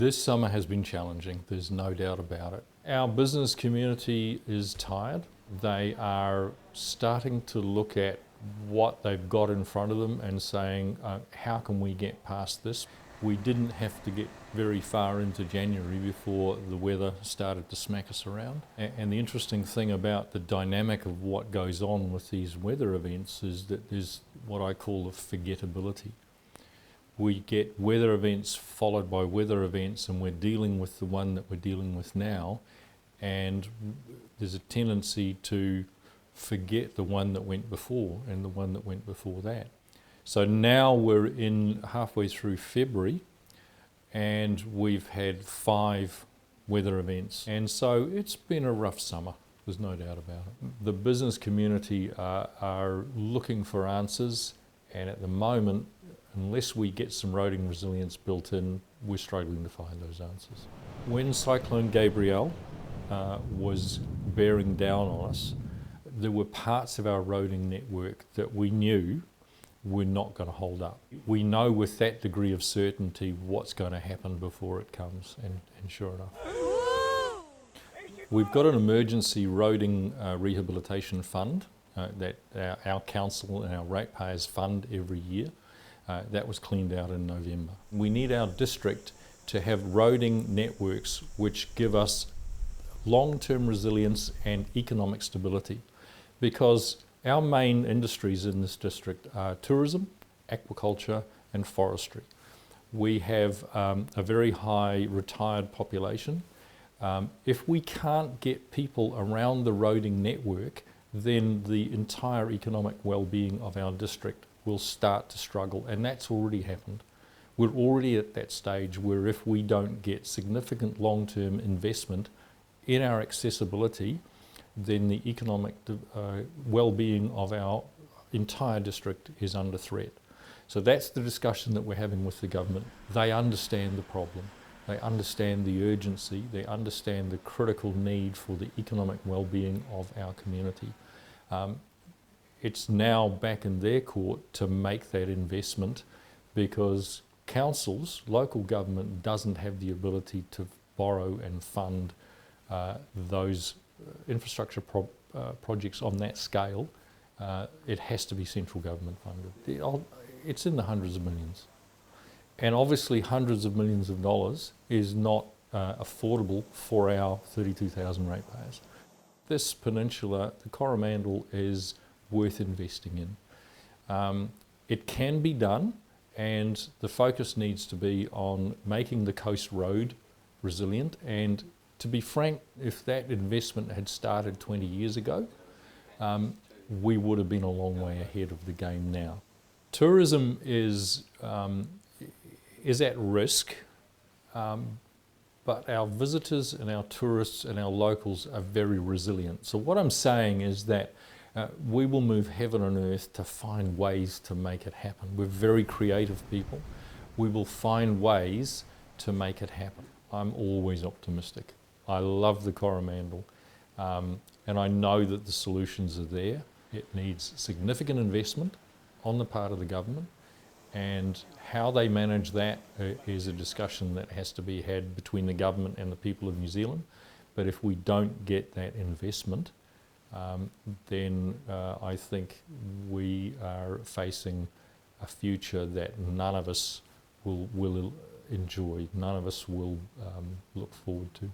This summer has been challenging, there's no doubt about it. Our business community is tired. They are starting to look at what they've got in front of them and saying, how can we get past this? We didn't have to get very far into January before the weather started to smack us around. And the interesting thing about the dynamic of what goes on with these weather events is that there's what I call the forgettability. We get weather events followed by weather events, and we're dealing with the one that we're dealing with now, and there's a tendency to forget the one that went before and the one that went before that. So now we're in halfway through February, and we've had 5 weather events, and so it's been a rough summer, there's no doubt about it. The business community are looking for answers, and at the moment, unless we get some roading resilience built in, we're struggling to find those answers. When Cyclone Gabrielle was bearing down on us, there were parts of our roading network that we knew were not going to hold up. We know with that degree of certainty what's going to happen before it comes, and sure enough. We've got an emergency roading rehabilitation fund that our council and our ratepayers fund every year. That was cleaned out in November. We need our district to have roading networks which give us long-term resilience and economic stability, because our main industries in this district are tourism, aquaculture and forestry. We have a very high retired population. If we can't get people around the roading network, then the entire economic well-being of our district will start to struggle, and that's already happened. We're already at that stage where if we don't get significant long-term investment in our accessibility, then the economic well-being of our entire district is under threat. So that's the discussion that we're having with the government. They understand the problem, they understand the urgency, they understand the critical need for the economic well-being of our community. It's now back in their court to make that investment, because councils, local government doesn't have the ability to borrow and fund those infrastructure projects on that scale. It has to be central government funded. It's in the hundreds of millions. And obviously hundreds of millions of dollars is not affordable for our 32,000 ratepayers. This peninsula, the Coromandel, is worth investing in. It can be done, and the focus needs to be on making the coast road resilient. And to be frank, if that investment had started 20 years ago, we would have been a long way ahead of the game now. Tourism is at risk, but our visitors and our tourists and our locals are very resilient. So what I'm saying is that we will move heaven and earth to find ways to make it happen. We're very creative people. We will find ways to make it happen. I'm always optimistic. I love the Coromandel, and I know that the solutions are there. It needs significant investment on the part of the government, and how they manage that is a discussion that has to be had between the government and the people of New Zealand. But if we don't get that investment, then I think we are facing a future that none of us will enjoy, none of us will look forward to.